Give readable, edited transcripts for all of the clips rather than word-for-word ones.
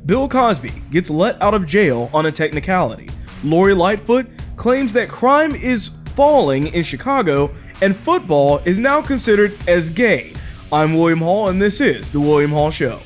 Bill Cosby gets let out of jail on a technicality. Lori Lightfoot claims that crime is falling in Chicago and football is now considered as gay. I'm William Hall and this is The William Hall Show.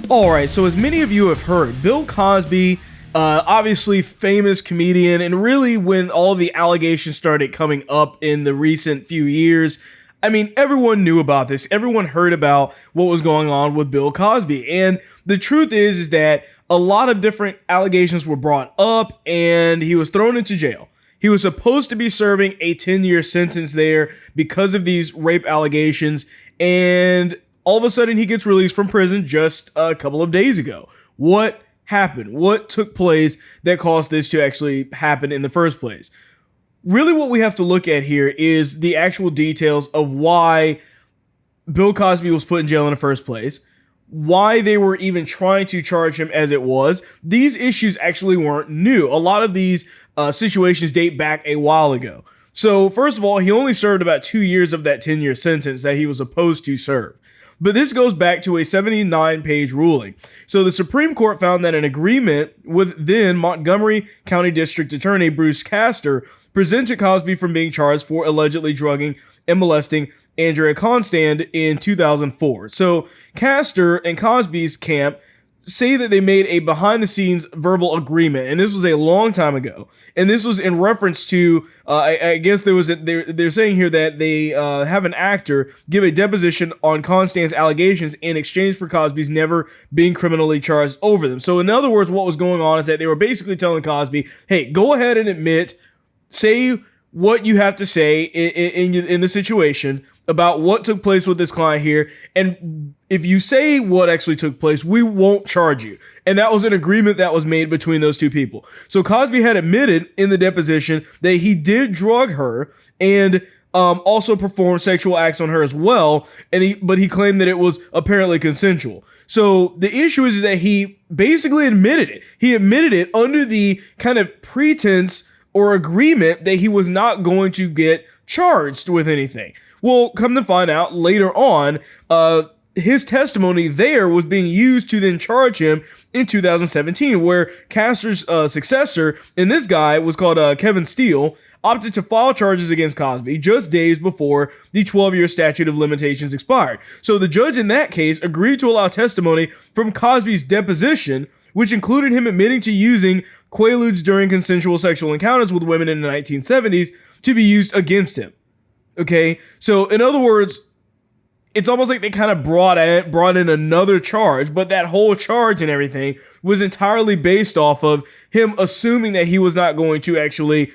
Alright, so as many of you have heard, Bill Cosby, obviously famous comedian, and really when all of the allegations started coming up in the recent few years, I mean, everyone knew about this. Everyone heard about what was going on with Bill Cosby. And the truth is that a lot of different allegations were brought up and he was thrown into jail. He was supposed to be serving a 10-year sentence there because of these rape allegations, and all of a sudden, he gets released from prison just a couple of days ago. What happened? What took place that caused this to actually happen in the first place? Really, what we have to look at here is the actual details of why Bill Cosby was put in jail in the first place, why they were even trying to charge him as it was. These issues actually weren't new. A lot of these situations date back a while ago. So, first of all, he only served about 2 years of that 10-year sentence that he was supposed to serve. But this goes back to a 79-page ruling. So the Supreme Court found that an agreement with then Montgomery County District Attorney Bruce Castor prevented Cosby from being charged for allegedly drugging and molesting Andrea Constand in 2004. So Castor and Cosby's camp say that they made a behind-the-scenes verbal agreement, and this was a long time ago. And this was in reference to, I guess they're saying here that they have an actor give a deposition on Constand's allegations in exchange for Cosby's never being criminally charged over them. So in other words, what was going on is that they were basically telling Cosby, hey, go ahead and admit, say what you have to say in the situation about what took place with this client here, and if you say what actually took place, we won't charge you. And that was an agreement that was made between those two people. So Cosby had admitted in the deposition that he did drug her and also performed sexual acts on her as well, but he claimed that it was apparently consensual. So the issue is that he basically admitted it. He admitted it under the kind of pretense or agreement that he was not going to get charged with anything. Well, come to find out later on, his testimony there was being used to then charge him in 2017, where Castor's successor in this guy was called Kevin Steele, opted to file charges against Cosby just days before the 12-year statute of limitations expired. So the judge in that case agreed to allow testimony from Cosby's deposition, which included him admitting to using quaaludes during consensual sexual encounters with women in the 1970s to be used against him. Okay, so in other words, it's almost like they kind of brought in another charge, but that whole charge and everything was entirely based off of him assuming that he was not going to actually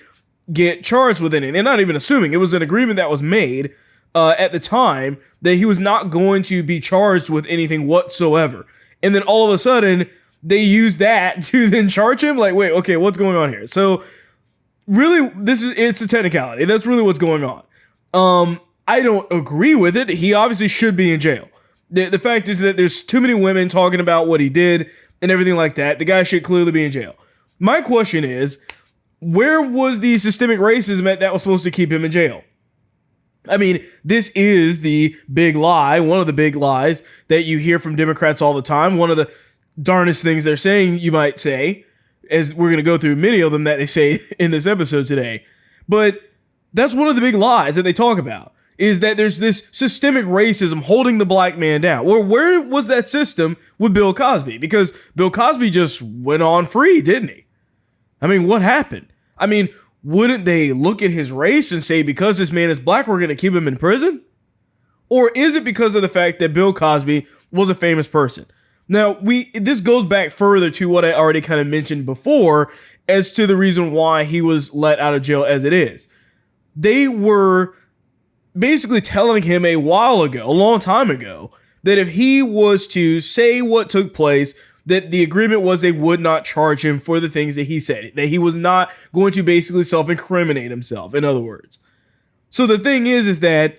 get charged with anything. They're not even assuming. It was an agreement that was made at the time that he was not going to be charged with anything whatsoever. And then all of a sudden, they use that to then charge him? Like, wait, okay, what's going on here? So really, it's a technicality. That's really what's going on. I don't agree with it. He obviously should be in jail. The fact is that there's too many women talking about what he did and everything like that. The guy should clearly be in jail. My question is, where was the systemic racism that was supposed to keep him in jail? I mean, this is the big lie, one of the big lies that you hear from Democrats all the time. One of the darndest things they're saying, you might say, as we're going to go through many of them that they say in this episode today. But that's one of the big lies that they talk about, is that there's this systemic racism holding the black man down. Well, where was that system with Bill Cosby? Because Bill Cosby just went on free, didn't he? I mean, what happened? I mean, wouldn't they look at his race and say, because this man is black, we're going to keep him in prison? Or is it because of the fact that Bill Cosby was a famous person? Now, this goes back further to what I already kind of mentioned before as to the reason why he was let out of jail as it is. They were basically telling him a long time ago, that if he was to say what took place, that the agreement was they would not charge him for the things that he said, that he was not going to basically self-incriminate himself, in other words. So the thing is that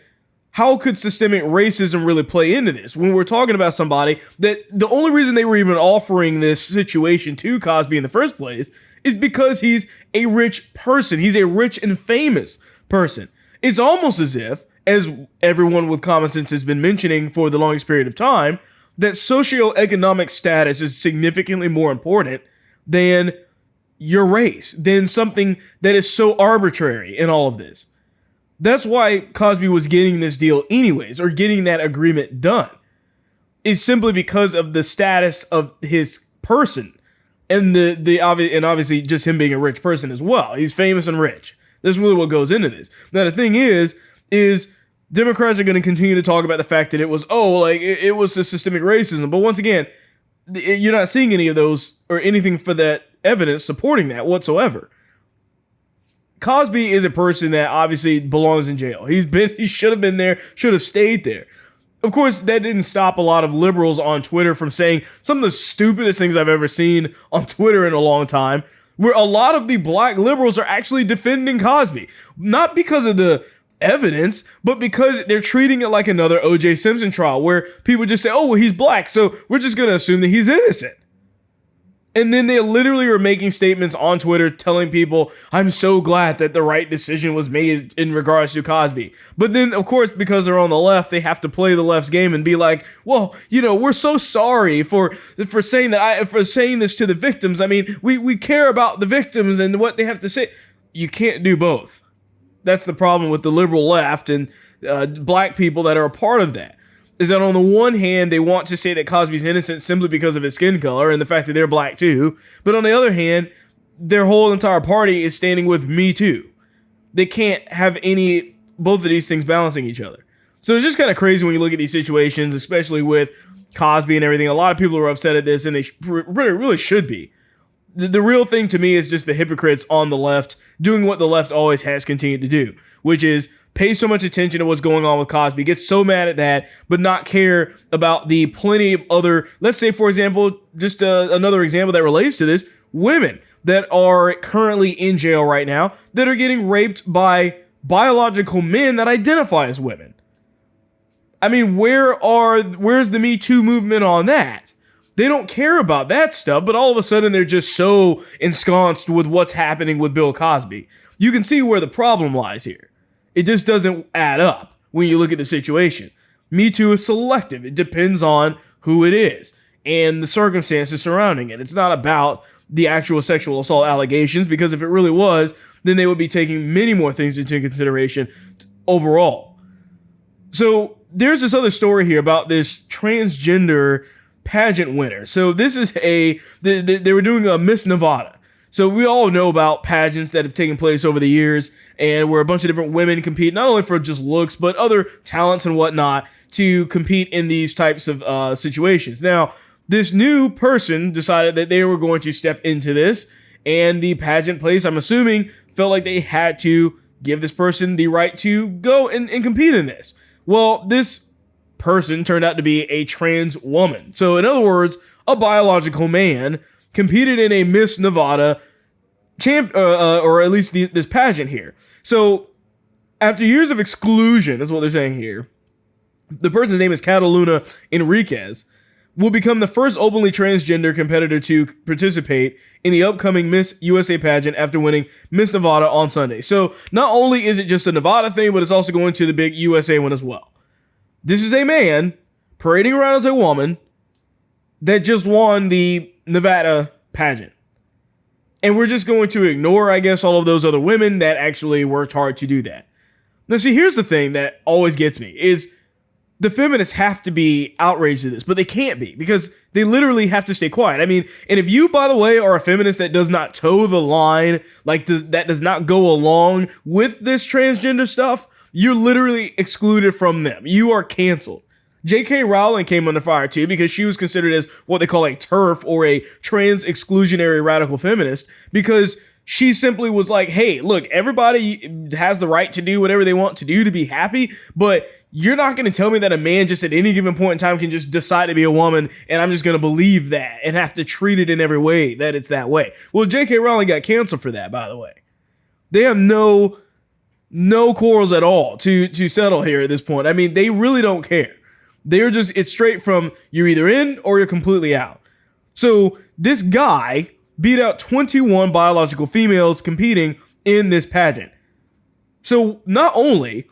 how could systemic racism really play into this when we're talking about somebody that the only reason they were even offering this situation to Cosby in the first place is because he's a rich person. He's a rich and famous person. It's almost as if, as everyone with common sense has been mentioning for the longest period of time, that socioeconomic status is significantly more important than your race, than something that is so arbitrary in all of this. That's why Cosby was getting this deal anyways, or getting that agreement done. It's simply because of the status of his person, and obviously just him being a rich person as well. He's famous and rich. That's really what goes into this. Now the thing is Democrats are going to continue to talk about the fact that it was it was a systemic racism, but once again, you're not seeing any of those or anything for that evidence supporting that whatsoever. Cosby is a person that obviously belongs in jail. He should have been there, should have stayed there. Of course, that didn't stop a lot of liberals on Twitter from saying some of the stupidest things I've ever seen on Twitter in a long time, where a lot of the black liberals are actually defending Cosby. Not because of the evidence, but because they're treating it like another O.J. Simpson trial, where people just say, oh, well, he's black, so we're just going to assume that he's innocent. And then they literally are making statements on Twitter telling people, I'm so glad that the right decision was made in regards to Cosby. But then, of course, because they're on the left, they have to play the left's game and be like, well, we're so sorry for saying this to the victims. I mean, we care about the victims and what they have to say. You can't do both. That's the problem with the liberal left and black people that are a part of that. Is that on the one hand, they want to say that Cosby's innocent simply because of his skin color and the fact that they're black too. But on the other hand, their whole entire party is standing with Me Too. They can't have both of these things balancing each other. So it's just kind of crazy when you look at these situations, especially with Cosby and everything. A lot of people are upset at this, and they really should be. The real thing to me is just the hypocrites on the left doing what the left always has continued to do, which is pay so much attention to what's going on with Cosby, get so mad at that, but not care about the plenty of other, let's say, for example, just another example that relates to this, women that are currently in jail right now that are getting raped by biological men that identify as women. I mean, where's the Me Too movement on that? They don't care about that stuff, but all of a sudden they're just so ensconced with what's happening with Bill Cosby. You can see where the problem lies here. It just doesn't add up when you look at the situation. Me Too is selective. It depends on who it is and the circumstances surrounding it. It's not about the actual sexual assault allegations, because if it really was, then they would be taking many more things into consideration overall. So there's this other story here about this transgender pageant winner. So this is they were doing a Miss Nevada. So we all know about pageants that have taken place over the years, and where a bunch of different women compete, not only for just looks, but other talents and whatnot, to compete in these types of situations. Now, this new person decided that they were going to step into this, and the pageant place, I'm assuming, felt like they had to give this person the right to go and compete in this. Well, this person turned out to be a trans woman. So in other words, a biological man competed in a Miss Nevada or at least this pageant here. So after years of exclusion, that's what they're saying here, the person's name is Cataluna Enriquez, will become the first openly transgender competitor to participate in the upcoming Miss USA pageant after winning Miss Nevada on Sunday. So not only is it just a Nevada thing, but it's also going to the big USA one as well. This is a man parading around as a woman that just won the Nevada pageant. And we're just going to ignore, I guess, all of those other women that actually worked hard to do that. Now, see, here's the thing that always gets me is the feminists have to be outraged at this, but they can't be, because they literally have to stay quiet. I mean, and if you, by the way, are a feminist that does not toe the line, that does not go along with this transgender stuff, you're literally excluded from them. You are canceled. J.K. Rowling came under fire too, because she was considered as what they call a TERF, or a trans exclusionary radical feminist, because she simply was like, hey, look, everybody has the right to do whatever they want to do to be happy, but You're not going to tell me that a man just at any given point in time can just decide to be a woman, and I'm just going to believe that and have to treat it in every way that it's that way. Well, J.K. Rowling got canceled for that, by the way. They have no quarrels at all to settle here at this point. I mean, they really don't care. It's straight from you're either in or you're completely out. So this guy beat out 21 biological females competing in this pageant. So not only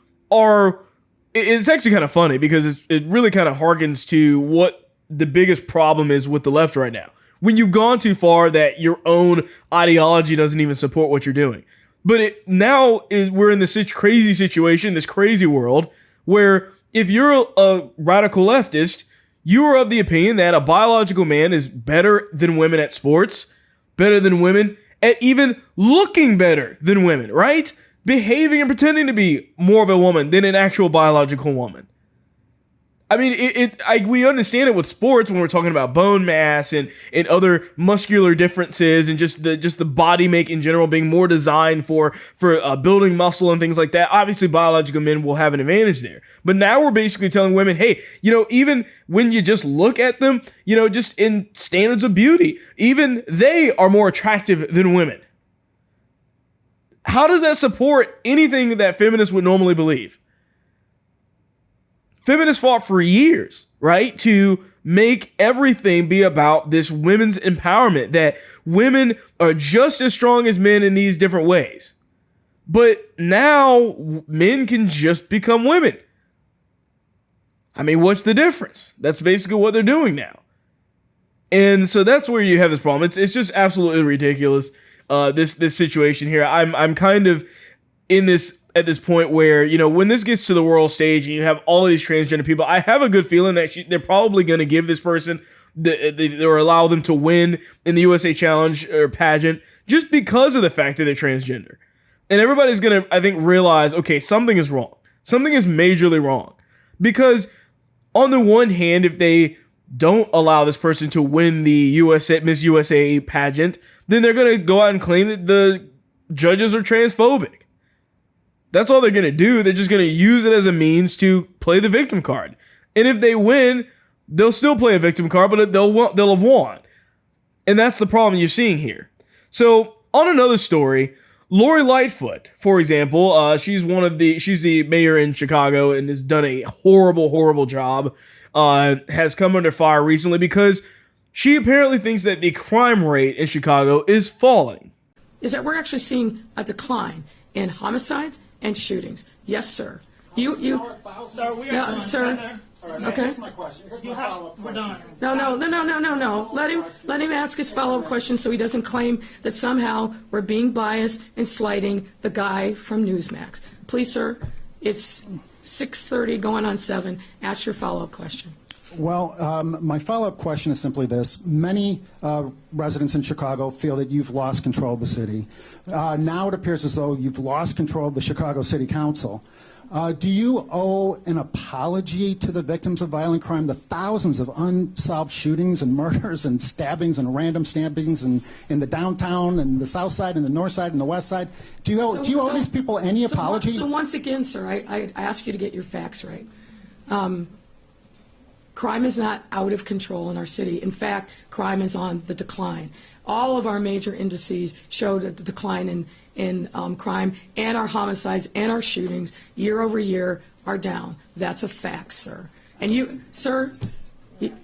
it's actually kind of funny because it really kind of harkens to what the biggest problem is with the left right now. When you've gone too far that your own ideology doesn't even support what you're doing. But we're in this crazy situation, this crazy world, where if you're a radical leftist, you are of the opinion that a biological man is better than women at sports, better than women at even looking better than women, right? Behaving and pretending to be more of a woman than an actual biological woman. I mean, we understand it with sports when we're talking about bone mass and other muscular differences and just the body make in general being more designed for building muscle and things like that. Obviously, biological men will have an advantage there. But now we're basically telling women, hey, even when you just look at them, just in standards of beauty, even they are more attractive than women. How does that support anything that feminists would normally believe? Feminists fought for years, right, to make everything be about this women's empowerment, that women are just as strong as men in these different ways. But now men can just become women. I mean, what's the difference? That's basically what they're doing now. And so that's where you have this problem. It's just absolutely ridiculous. This situation here. I'm kind of in this at this point where, when this gets to the world stage and you have all of these transgender people, I have a good feeling that they're probably going to give this person or allow them to win in the USA Challenge or pageant just because of the fact that they're transgender. And everybody's going to, I think, realize, okay, something is wrong. Something is majorly wrong. Because on the one hand, if they don't allow this person to win the Miss USA pageant, then they're going to go out and claim that the judges are transphobic. That's all they're going to do. They're just going to use it as a means to play the victim card. And if they win, they'll still play a victim card, but they'll have won. And that's the problem you're seeing here. So on another story, Lori Lightfoot, for example, she's the mayor in Chicago and has done a horrible job. Has come under fire recently because she apparently thinks that the crime rate in Chicago is falling. Is that we're actually seeing a decline in homicides and shootings. Yes, sir. Sir, we are done. Sir. Okay. That's my question. Here's my follow-up question. No. Let him ask his follow-up question so he doesn't claim that somehow we're being biased and slighting the guy from Newsmax. Please, sir, it's 6:30 going on 7. Ask your follow-up question. Well, my follow-up question is simply this. Many residents in Chicago feel that you've lost control of the city. Now it appears as though you've lost control of the Chicago City Council. Do you owe an apology to the victims of violent crime, the thousands of unsolved shootings and murders and stabbings and random stabbings in the downtown and the south side and the north side and the west side? Do you owe these people any apology? So once again, sir, I ask you to get your facts right. Crime is not out of control in our city. In fact, crime is on the decline. All of our major indices showed a decline in crime, and our homicides and our shootings year over year are down. That's a fact, sir. And you, sir,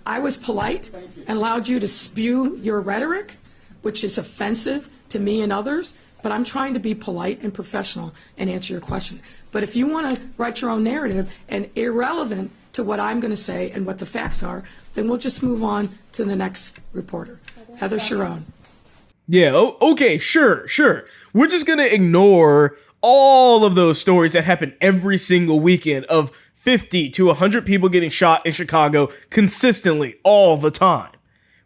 I was polite and allowed you to spew your rhetoric, which is offensive to me and others, but I'm trying to be polite and professional and answer your question. But if you want to write your own narrative and irrelevant to what I'm going to say and what the facts are, then we'll just move on to the next reporter, Heather Sharon. Yeah, okay, sure. We're just going to ignore all of those stories that happen every single weekend of 50 to 100 people getting shot in Chicago consistently all the time.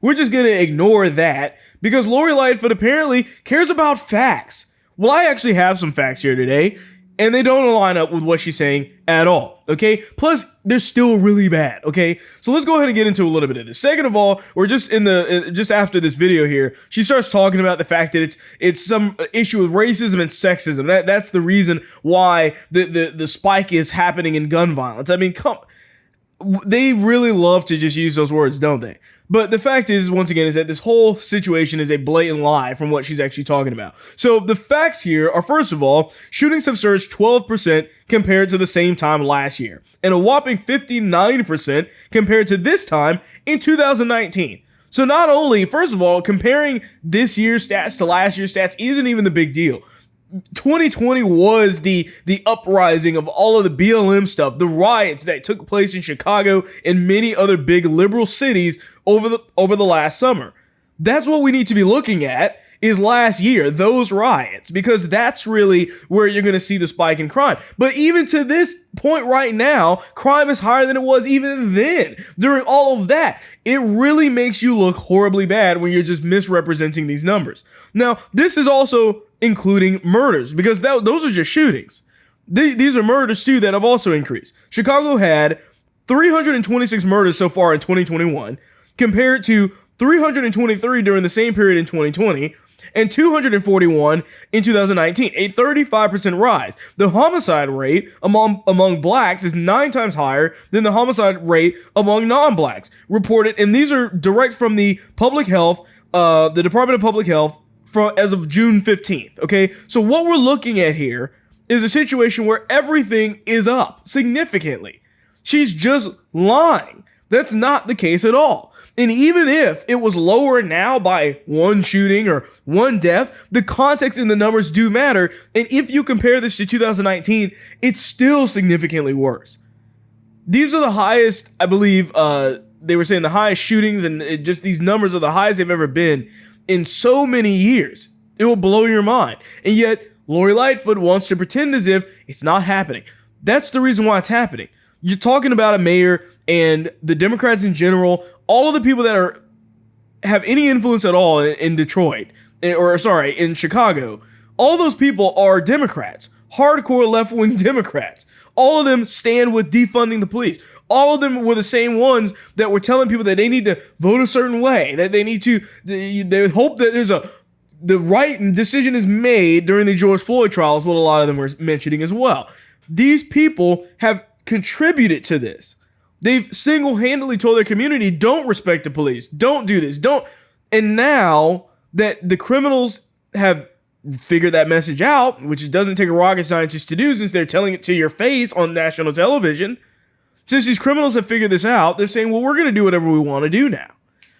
We're just going to ignore that because Lori Lightfoot apparently cares about facts. Well, I actually have some facts here today. and they don't line up with what she's saying at all, okay? Plus, they're still really bad, okay? So let's go ahead and get into a little bit of this. Second of all, we're just just after this video here, she starts talking about the fact that it's some issue with racism and sexism. That's the reason why the spike is happening in gun violence. I mean, they really love to just use those words, don't they? But the fact is, once again, is that this whole situation is a blatant lie from what she's actually talking about. So the facts here are, first of all, shootings have surged 12% compared to the same time last year, and a whopping 59% compared to this time in 2019. So not only, first of all, comparing this year's stats to last year's stats isn't even the big deal. 2020 was the uprising of all of the BLM stuff, the riots that took place in Chicago and many other big liberal cities over the last summer. That's what we need to be looking at, is last year, those riots, because that's really where you're going to see the spike in crime. But even to this point right now, crime is higher than it was even then. During all of that, it really makes you look horribly bad when you're just misrepresenting these numbers. Now, this is also including murders, because those are just shootings. These are murders too that have also increased. Chicago had 326 murders so far in 2021, compared to 323 during the same period in 2020, and 241 in 2019, a 35% rise. The homicide rate among blacks is 9 times higher than the homicide rate among non-blacks reported, and these are direct from the public health, the Department of Public Health, as of June 15th, okay? So what we're looking at here is a situation where everything is up significantly. She's just lying. That's not the case at all. And even if it was lower now by one shooting or one death, the context in the numbers do matter. And if you compare this to 2019, it's still significantly worse. These are the highest, I believe, they were saying the highest shootings, and just these numbers are the highest they've ever been in so many years. It will blow your mind. And yet, Lori Lightfoot wants to pretend as if it's not happening. That's the reason why it's happening. You're talking about a mayor and the Democrats in general, all of the people that have any influence at all in Detroit, in Chicago, all those people are Democrats, hardcore left-wing Democrats. All of them stand with defunding the police. All of them were the same ones that were telling people that they need to vote a certain way, that they need to, they hope that the right decision is made during the George Floyd trials, what a lot of them were mentioning as well. These people have contributed to this. They've single-handedly told their community, don't respect the police, don't do this, don't. And now that the criminals have figured that message out, which it doesn't take a rocket scientist to do since they're telling it to your face on national television, since these criminals have figured this out, they're saying, well, we're going to do whatever we want to do now.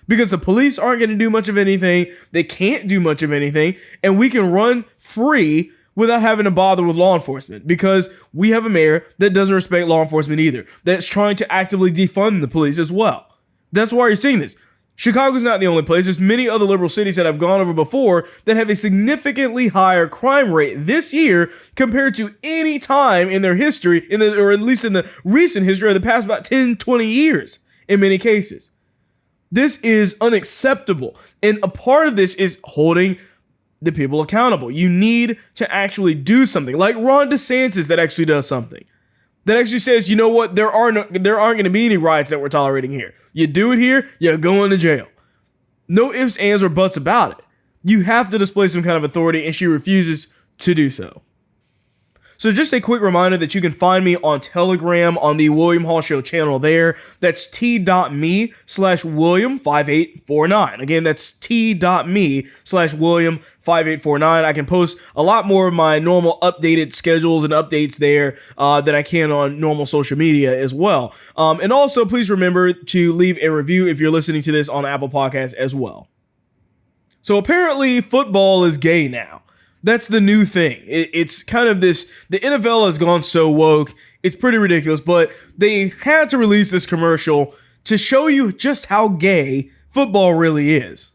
Because the police aren't going to do much of anything, they can't do much of anything, and we can run free without having to bother with law enforcement, because we have a mayor that doesn't respect law enforcement either, that's trying to actively defund the police as well. That's why you're seeing this. Chicago's not the only place. There's many other liberal cities that I've gone over before that have a significantly higher crime rate this year compared to any time in their history, or at least in the recent history of the past about 10, 20 years in many cases. This is unacceptable. And a part of this is holding the people accountable. You need to actually do something, like Ron DeSantis that actually does something. That actually says, you know what, there aren't going to be any riots that we're tolerating here. You do it here, you're going to jail. No ifs, ands, or buts about it. You have to display some kind of authority, and she refuses to do so. So just a quick reminder that you can find me on Telegram on the William Hall Show channel there. That's t.me/William5849. Again, that's t.me/William5849. I can post a lot more of my normal updated schedules and updates there than I can on normal social media as well. And also, please remember to leave a review if you're listening to this on Apple Podcasts as well. So apparently, football is gay now. That's the new thing. It's kind of this, the NFL has gone so woke, it's pretty ridiculous, but they had to release this commercial to show you just how gay football really is.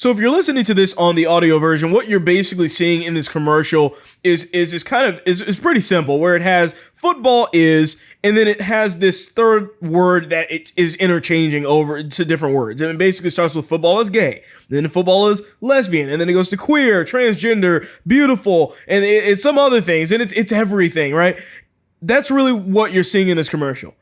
So if you're listening to this on the audio version, what you're basically seeing in this commercial is pretty simple, where it has football is, and then it has this third word that it is interchanging over to different words. And it basically starts with football is gay, then football is lesbian, and then it goes to queer, transgender, beautiful, and it's some other things, and it's everything, right? That's really what you're seeing in this commercial.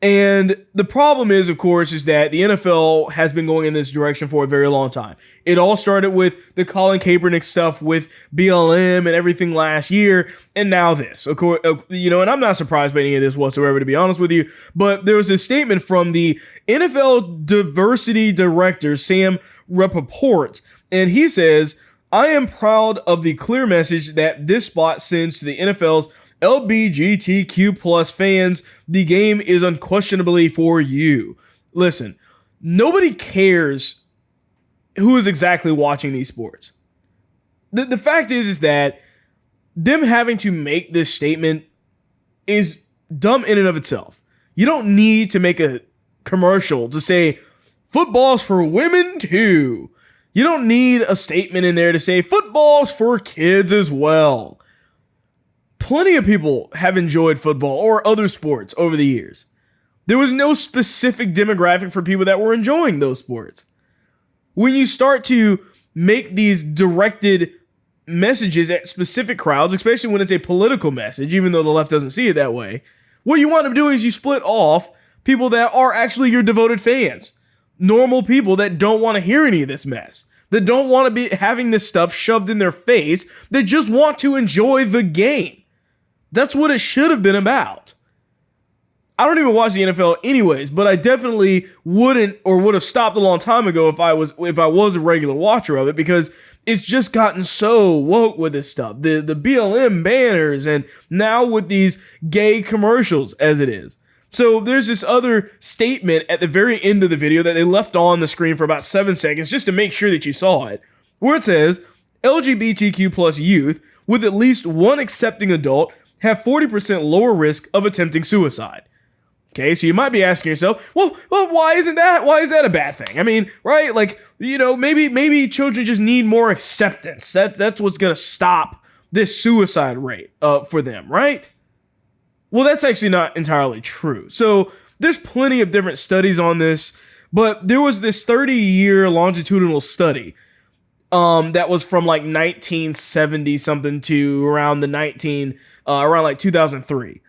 And the problem is, of course, is that the NFL has been going in this direction for a very long time. It all started with the Colin Kaepernick stuff with BLM and everything last year, and now this. Of course, and I'm not surprised by any of this whatsoever, to be honest with you. But there was a statement from the NFL diversity director, Sam Rappaport, and he says, "I am proud of the clear message that this spot sends to the NFL's LGBTQ plus fans. The game is unquestionably for you." Listen, nobody cares who is exactly watching these sports. The fact is that them having to make this statement is dumb in and of itself. You don't need to make a commercial to say football's for women too. You don't need a statement in there to say football's for kids as well. Plenty of people have enjoyed football or other sports over the years. There was no specific demographic for people that were enjoying those sports. When you start to make these directed messages at specific crowds, especially when it's a political message, even though the left doesn't see it that way, what you wind up doing is you split off people that are actually your devoted fans. Normal people that don't want to hear any of this mess, that don't want to be having this stuff shoved in their face, that just want to enjoy the game. That's what it should have been about. I don't even watch the NFL anyways, but I definitely wouldn't or would have stopped a long time ago if I was a regular watcher of it, because it's just gotten so woke with this stuff. The BLM banners, and now with these gay commercials as it is. So there's this other statement at the very end of the video that they left on the screen for about 7 seconds just to make sure that you saw it, where it says LGBTQ plus youth with at least one accepting adult have 40% lower risk of attempting suicide. Okay, so you might be asking yourself, well, why is that a bad thing? I mean, right? Like, maybe children just need more acceptance. That's what's going to stop this suicide rate for them, right? Well, that's actually not entirely true. So there's plenty of different studies on this, but there was this 30-year longitudinal study that was from like 1970 something to around like 2003.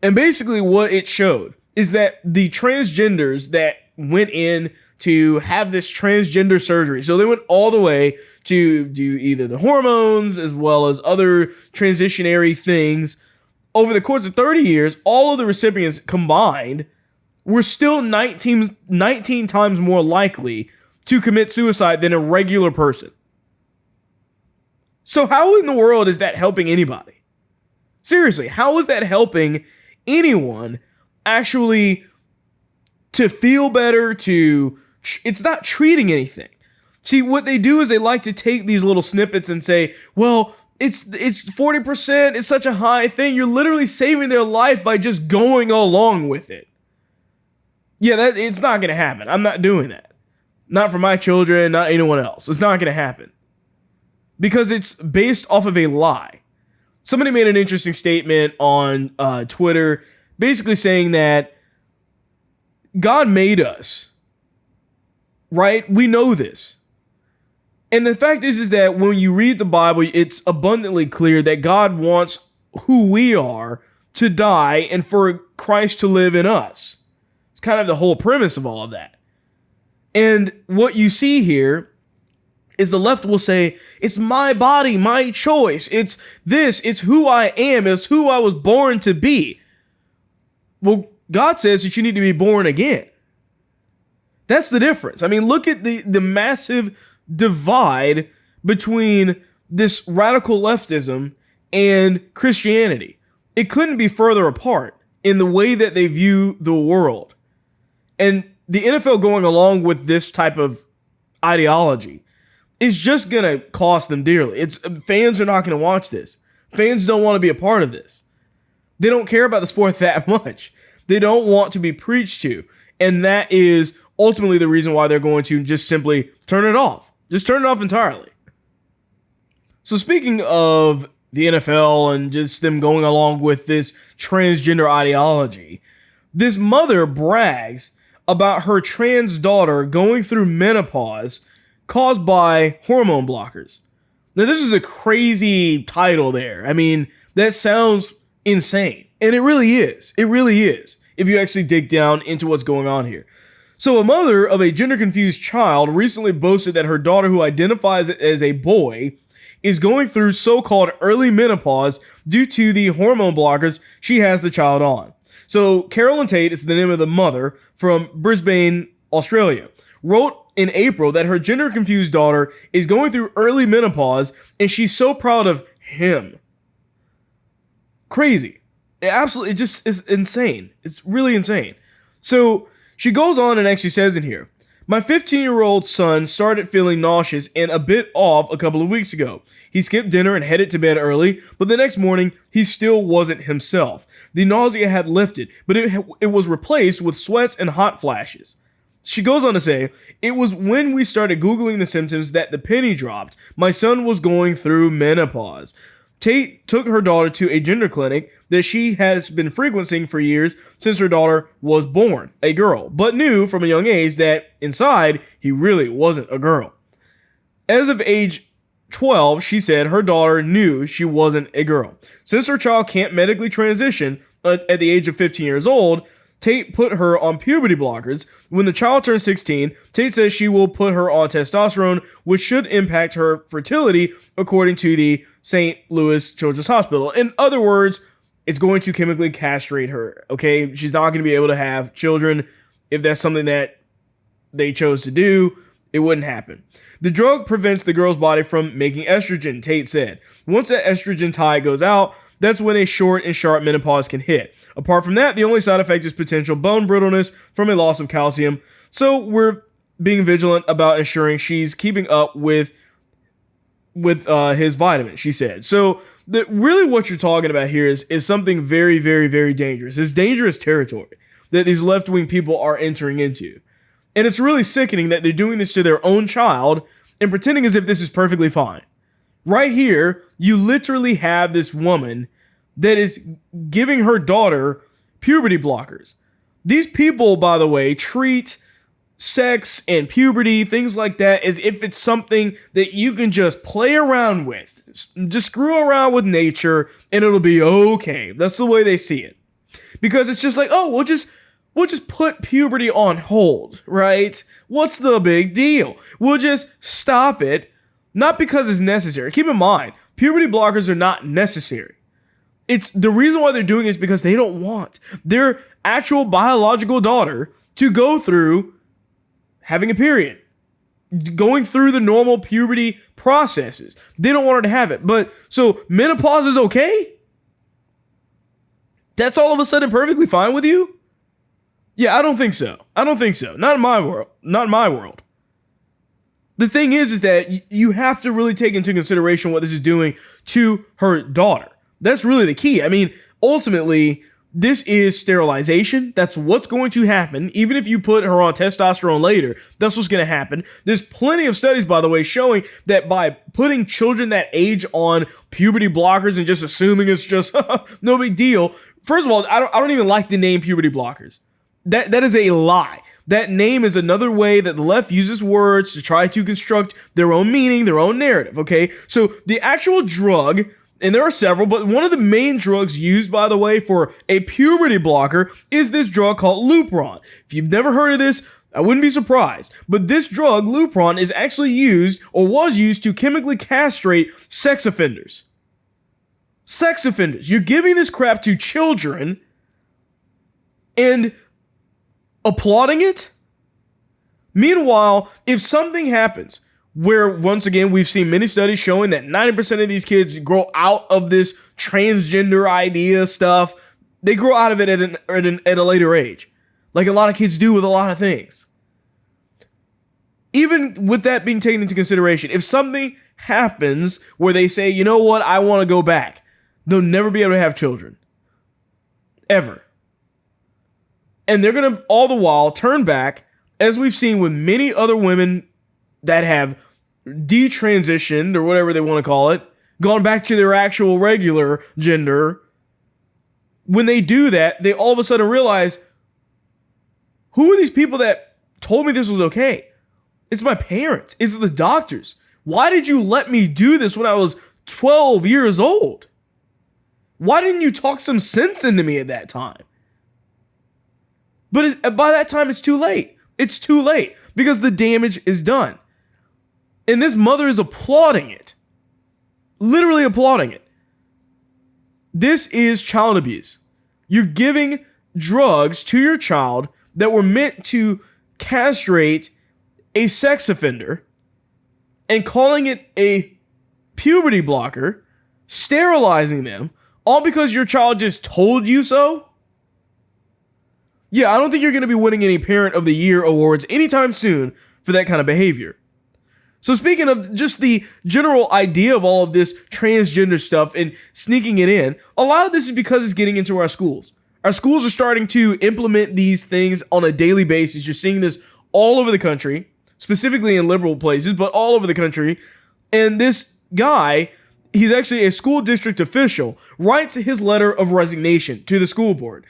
And basically what it showed is that the transgenders that went in to have this transgender surgery, so they went all the way to do either the hormones as well as other transitionary things, over the course of 30 years, all of the recipients combined were still 19 times more likely to commit suicide than a regular person. So how in the world is that helping anybody? Seriously, how is that helping anyone actually to feel better, it's not treating anything. See, what they do is they like to take these little snippets and say, well, it's 40%, it's such a high thing. You're literally saving their life by just going along with it. Yeah, it's not going to happen. I'm not doing that. Not for my children, not anyone else. It's not going to happen. Because it's based off of a lie. Somebody made an interesting statement on Twitter, basically saying that God made us, right? We know this. And the fact is that when you read the Bible, it's abundantly clear that God wants who we are to die and for Christ to live in us. It's kind of the whole premise of all of that. And what you see here is the left will say, it's my body, my choice. It's this, it's who I am, it's who I was born to be. Well, God says that you need to be born again. That's the difference. I mean, look at the massive divide between this radical leftism and Christianity. It couldn't be further apart in the way that they view the world. And the NFL going along with this type of ideology is just going to cost them dearly. Fans are not going to watch this. Fans don't want to be a part of this. They don't care about the sport that much. They don't want to be preached to. And that is ultimately the reason why they're going to just simply turn it off. Just turn it off entirely. So speaking of the NFL and just them going along with this transgender ideology, this mother brags about her trans daughter going through menopause caused by hormone blockers. Now, this is a crazy title there. I mean, that sounds insane. And it really is. It really is, if you actually dig down into what's going on here. So a mother of a gender-confused child recently boasted that her daughter, who identifies as a boy, is going through so-called early menopause due to the hormone blockers she has the child on. So Carolyn Tate is the name of the mother from Brisbane, Australia, wrote in April that her gender-confused daughter is going through early menopause and she's so proud of him. Crazy. It just is insane. It's really insane. So she goes on and actually says in here, my 15-year-old son started feeling nauseous and a bit off a couple of weeks ago. He skipped dinner and headed to bed early, but the next morning, he still wasn't himself. The nausea had lifted, but it was replaced with sweats and hot flashes. She goes on to say, it was when we started Googling the symptoms that the penny dropped. My son was going through menopause. Tate took her daughter to a gender clinic that she has been frequenting for years since her daughter was born, a girl, but knew from a young age that inside he really wasn't a girl. As of age 12, she said her daughter knew she wasn't a girl. Since her child can't medically transition at the age of 15 years old, Tate put her on puberty blockers. When the child turns 16, Tate says she will put her on testosterone, which should impact her fertility, according to the St. Louis Children's Hospital. In other words, it's going to chemically castrate her, okay? She's not going to be able to have children. If that's something that they chose to do, it wouldn't happen. The drug prevents the girl's body from making estrogen, Tate said. Once that estrogen tide goes out, that's when a short and sharp menopause can hit. Apart from that, the only side effect is potential bone brittleness from a loss of calcium. So we're being vigilant about ensuring she's keeping up with his vitamins, she said. So really what you're talking about here is something very, very, very dangerous. It's dangerous territory that these left-wing people are entering into. And it's really sickening that they're doing this to their own child and pretending as if this is perfectly fine. Right here, you literally have this woman that is giving her daughter puberty blockers. These people, by the way, treat sex and puberty, things like that, as if it's something that you can just play around with. Just screw around with nature and it'll be okay. That's the way they see it. Because it's just like, oh, we'll just put puberty on hold, right? What's the big deal? We'll just stop it. Not because it's necessary. Keep in mind, puberty blockers are not necessary. It's the reason why they're doing it is because they don't want their actual biological daughter to go through having a period, going through the normal puberty processes. They don't want her to have it. But so menopause is okay? That's all of a sudden perfectly fine with you? Yeah, I don't think so. Not in my world. The thing is that you have to really take into consideration what this is doing to her daughter. That's really the key. I mean, ultimately, this is sterilization. That's what's going to happen. Even if you put her on testosterone later, that's what's going to happen. There's plenty of studies, by the way, showing that by putting children that age on puberty blockers and just assuming it's just no big deal. First of all, I don't even like the name puberty blockers. That is a lie. That name is another way that the left uses words to try to construct their own meaning, their own narrative, okay? So the actual drug, and there are several, but one of the main drugs used, by the way, for a puberty blocker is this drug called Lupron. If you've never heard of this, I wouldn't be surprised. But this drug, Lupron, is actually used or was used to chemically castrate sex offenders. Sex offenders. You're giving this crap to children and applauding it? Meanwhile, if something happens where, once again, we've seen many studies showing that 90% of these kids grow out of this transgender idea stuff, they grow out of it at a later age, like a lot of kids do with a lot of things. Even with that being taken into consideration, if something happens where they say, you know what, I want to go back, they'll never be able to have children. Ever. And they're going to, all the while, turn back, as we've seen with many other women that have detransitioned or whatever they want to call it, gone back to their actual regular gender, when they do that, they all of a sudden realize, who are these people that told me this was okay? It's my parents. It's the doctors. Why did you let me do this when I was 12 years old? Why didn't you talk some sense into me at that time? But by that time, it's too late. It's too late because the damage is done. And this mother is applauding it. Literally applauding it. This is child abuse. You're giving drugs to your child that were meant to castrate a sex offender and calling it a puberty blocker, sterilizing them, all because your child just told you so? Yeah, I don't think you're going to be winning any Parent of the Year awards anytime soon for that kind of behavior. So speaking of just the general idea of all of this transgender stuff and sneaking it in, a lot of this is because it's getting into our schools. Our schools are starting to implement these things on a daily basis. You're seeing this all over the country, specifically in liberal places, but all over the country. And this guy, he's actually a school district official, writes his letter of resignation to the school board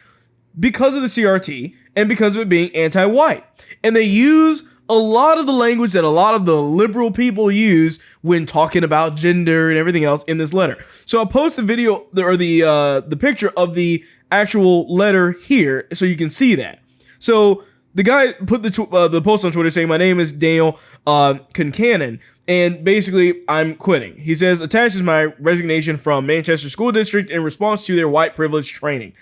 because of the CRT and because of it being anti-white. And they use a lot of the language that a lot of the liberal people use when talking about gender and everything else in this letter. So I'll post the video or the picture of the actual letter here so you can see that. So the guy put the post on Twitter saying, "My name is Daniel Concannon, and basically I'm quitting." He says, "Attaches my resignation from Manchester School District in response to their white privilege training."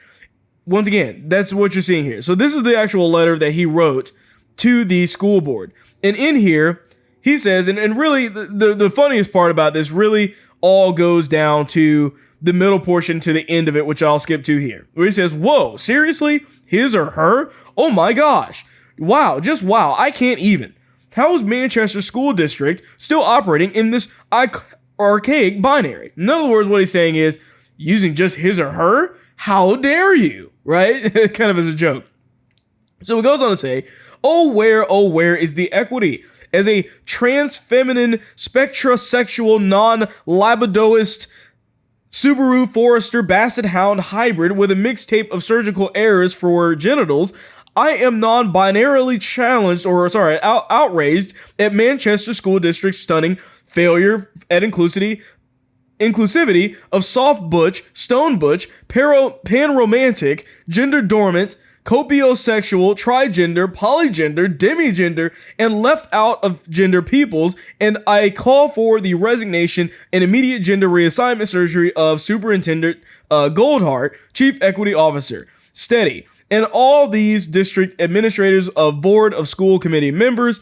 Once again, that's what you're seeing here. So this is the actual letter that he wrote to the school board. And in here, he says, and really the funniest part about this really all goes down to the middle portion to the end of it, which I'll skip to here, where he says, "Whoa, seriously? His or her? Oh my gosh. Wow, just wow. I can't even. How is Manchester School District still operating in this archaic binary?" In other words, what he's saying is, using just his or her? How dare you? Right? Kind of as a joke. So it goes on to say, oh, where is the equity? As a trans feminine, spectrosexual, non-libidoist Subaru Forester Basset Hound hybrid with a mixtape of surgical errors for genitals, I am non-binarily challenged, outraged at Manchester School District's stunning failure at inclusivity of soft butch, stone butch, pan-romantic, gender dormant, copiosexual, trigender, polygender, demigender, and left out of gender peoples, and I call for the resignation and immediate gender reassignment surgery of Superintendent Goldhart, Chief Equity Officer, Steady, and all these district administrators of Board of School Committee members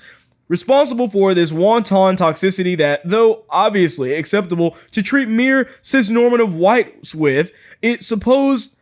responsible for this wanton toxicity that, though obviously acceptable to treat mere cisnormative whites with, is supposed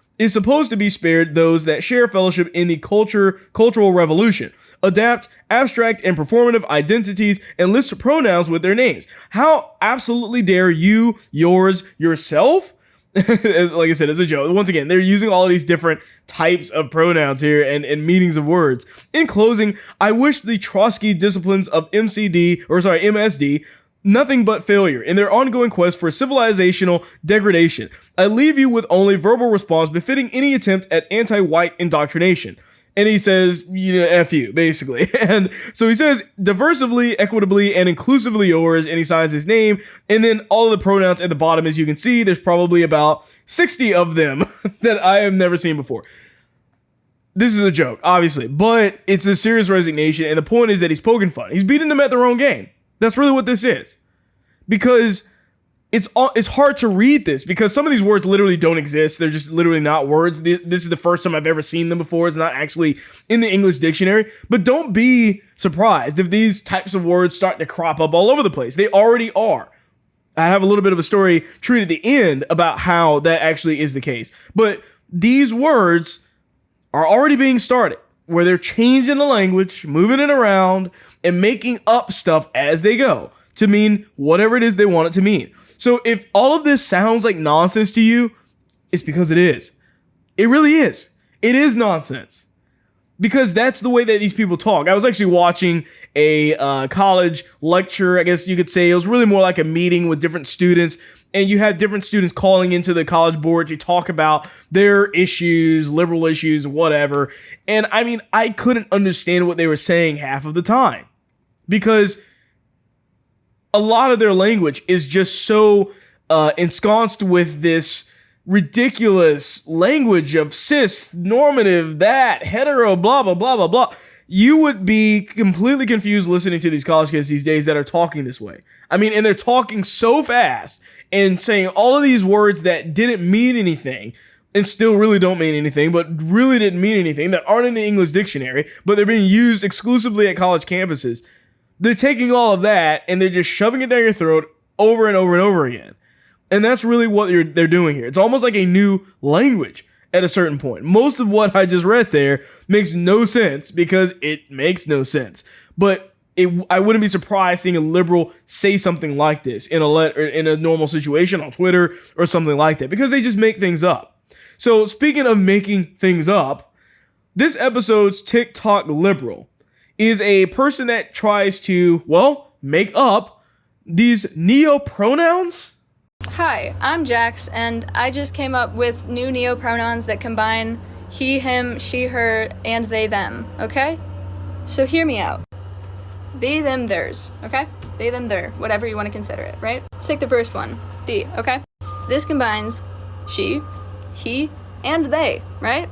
to be spared those that share fellowship in the cultural revolution, adapt abstract and performative identities, and list pronouns with their names. How absolutely dare you, yours, yourself? Like I said, it's a joke. Once again, they're using all of these different types of pronouns here and meanings of words. In closing, I wish the Trotsky disciplines of MSD nothing but failure in their ongoing quest for civilizational degradation. I leave you with only verbal response befitting any attempt at anti-white indoctrination. And he says, F you, basically. And so he says, diversively, equitably, and inclusively yours, and he signs his name. And then all of the pronouns at the bottom, as you can see, there's probably about 60 of them that I have never seen before. This is a joke, obviously, but it's a serious resignation. And the point is that he's poking fun. He's beating them at their own game. That's really what this is. Because it's hard to read this because some of these words literally don't exist. They're just literally not words. This is the first time I've ever seen them before. It's not actually in the English dictionary. But don't be surprised if these types of words start to crop up all over the place. They already are. I have a little bit of a story treated at the end about how that actually is the case. But these words are already being started, where they're changing the language, moving it around, and making up stuff as they go to mean whatever it is they want it to mean. So if all of this sounds like nonsense to you, it's because it is. It really is. It is nonsense. because that's the way that these people talk. I was actually watching a college lecture, I guess you could say. It was really more like a meeting with different students, and you had different students calling into the college board to talk about their issues, liberal issues, whatever. And I mean, I couldn't understand what they were saying half of the time, because a lot of their language is just so ensconced with this ridiculous language of cis, normative, that, hetero, blah, blah, blah, blah, blah. You would be completely confused listening to these college kids these days that are talking this way. I mean, and they're talking so fast and saying all of these words that didn't mean anything and still really don't mean anything, but really didn't mean anything, that aren't in the English dictionary, but they're being used exclusively at college campuses. They're taking all of that and they're just shoving it down your throat over and over and over again. And that's really what they're doing here. It's almost like a new language at a certain point. Most of what I just read there makes no sense because it makes no sense. But I wouldn't be surprised seeing a liberal say something like this in a normal situation on Twitter or something like that, because they just make things up. So speaking of making things up, this episode's TikTok liberal is a person that tries to, well, make up these neo-pronouns. Hi, I'm Jax, and I just came up with new neo-pronouns that combine he, him, she, her, and they, them, okay? So hear me out. They, them, theirs, okay? They, them, their, whatever you want to consider it, right? Let's take the first one, thee, okay? This combines she, he, and they, right?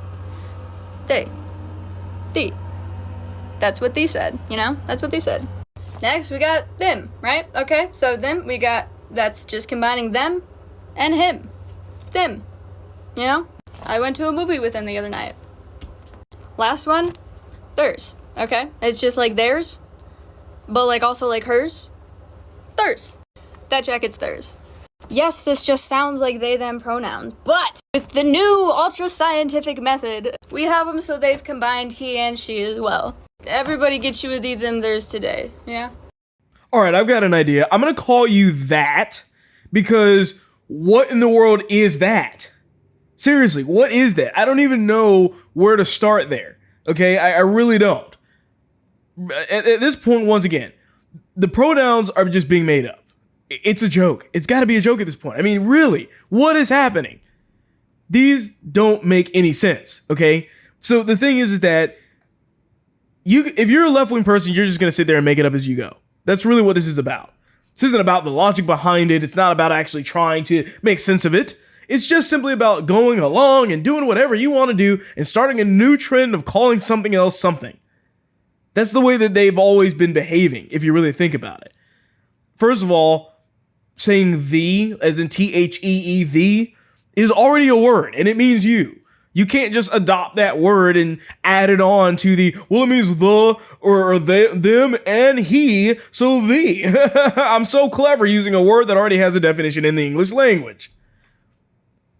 They, thee. That's what thee said, you know? That's what they said. Next, we got them, right? Okay, so them, we got, that's just combining them and him. Them, you know? I went to a movie with them the other night. Last one, theirs, okay? It's just like theirs, but like also like hers. Theirs. That jacket's theirs. Yes, this just sounds like they, them pronouns, but with the new ultra-scientific method, we have them so they've combined he and she as well. Everybody gets you with the, them, theirs today, yeah? All right, I've got an idea. I'm going to call you that, because what in the world is that? Seriously, what is that? I don't even know where to start there, okay? I really don't. At this point, once again, the pronouns are just being made up. It's a joke. It's got to be a joke at this point. I mean, really, what is happening? These don't make any sense, okay? So the thing is that if you're a left-wing person, you're just going to sit there and make it up as you go. That's really what this is about. This isn't about the logic behind it. It's not about actually trying to make sense of it. It's just simply about going along and doing whatever you want to do and starting a new trend of calling something else something. That's the way that they've always been behaving, if you really think about it. First of all, saying the, as in T-H-E-E-V, is already a word, and it means you. You can't just adopt that word and add it on to the, well, it means the, or they, them, and he, so the. I'm so clever using a word that already has a definition in the English language.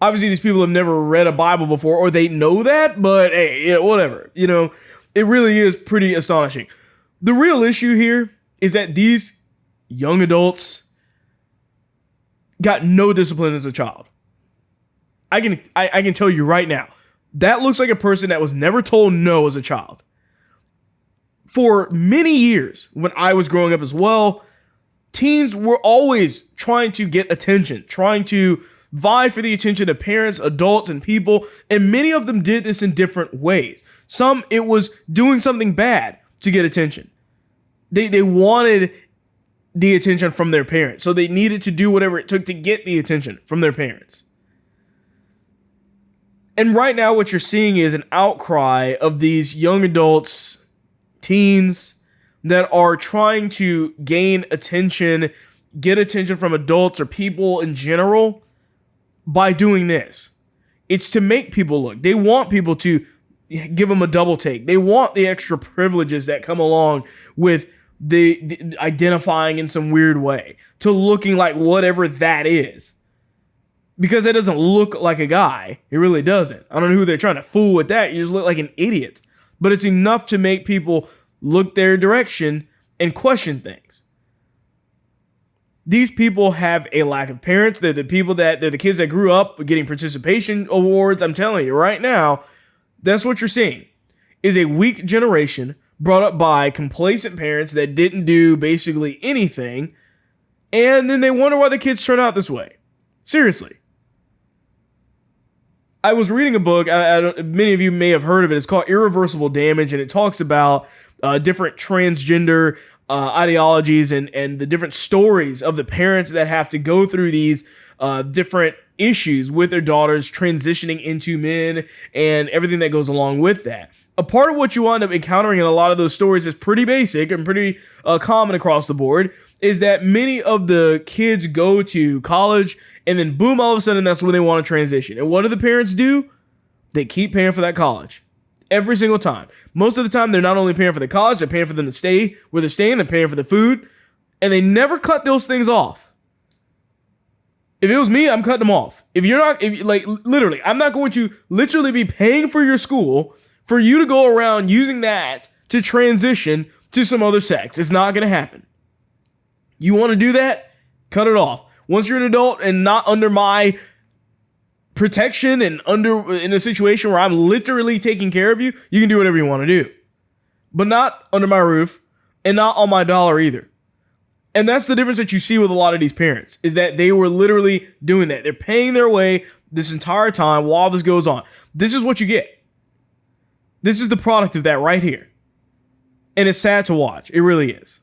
Obviously, these people have never read a Bible before, or they know that, but hey, yeah, whatever. You know, it really is pretty astonishing. The real issue here is that these young adults got no discipline as a child. I can tell you right now, that looks like a person that was never told no as a child. For many years, when I was growing up as well, teens were always trying to get attention, trying to vie for the attention of parents, adults, and people, and many of them did this in different ways. Some, it was doing something bad to get attention. They wanted the attention from their parents, so they needed to do whatever it took to get the attention from their parents. And right now what you're seeing is an outcry of these young adults, teens, that are trying to gain attention, get attention from adults or people in general by doing this. It's to make people look. They want people to give them a double take. They want the extra privileges that come along with the identifying in some weird way, to looking like whatever that is. Because it doesn't look like a guy. It really doesn't. I don't know who they're trying to fool with that. You just look like an idiot. But it's enough to make people look their direction and question things. These people have a lack of parents. They're the kids that grew up getting participation awards. I'm telling you right now, that's what you're seeing. is a weak generation brought up by complacent parents that didn't do basically anything, and then they wonder why the kids turn out this way. Seriously. I was reading a book, many of you may have heard of it. It's called Irreversible Damage, and it talks about different transgender ideologies and the different stories of the parents that have to go through these different issues with their daughters transitioning into men and everything that goes along with that. A part of what you wind up encountering in a lot of those stories is pretty basic and pretty common across the board, is that many of the kids go to college and then boom, all of a sudden that's when they want to transition. And what do the parents do? They keep paying for that college. Every single time. Most of the time, they're not only paying for the college, they're paying for them to stay where they're staying, they're paying for the food, and they never cut those things off. If it was me, I'm cutting them off. Literally, I'm not going to literally be paying for your school for you to go around using that to transition to some other sex. It's not going to happen. You want to do that? Cut it off. Once you're an adult and not under my protection and in a situation where I'm literally taking care of you, you can do whatever you want to do. But not under my roof and not on my dollar either. And that's the difference that you see with a lot of these parents, is that they were literally doing that. They're paying their way this entire time while this goes on. This is what you get. This is the product of that right here. And it's sad to watch. It really is.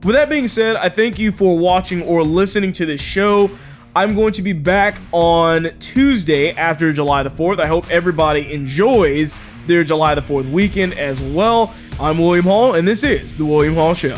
With that being said, I thank you for watching or listening to this show. I'm going to be back on Tuesday after July the 4th. I hope everybody enjoys their July the 4th weekend as well. I'm William Hall, and this is The William Hall Show.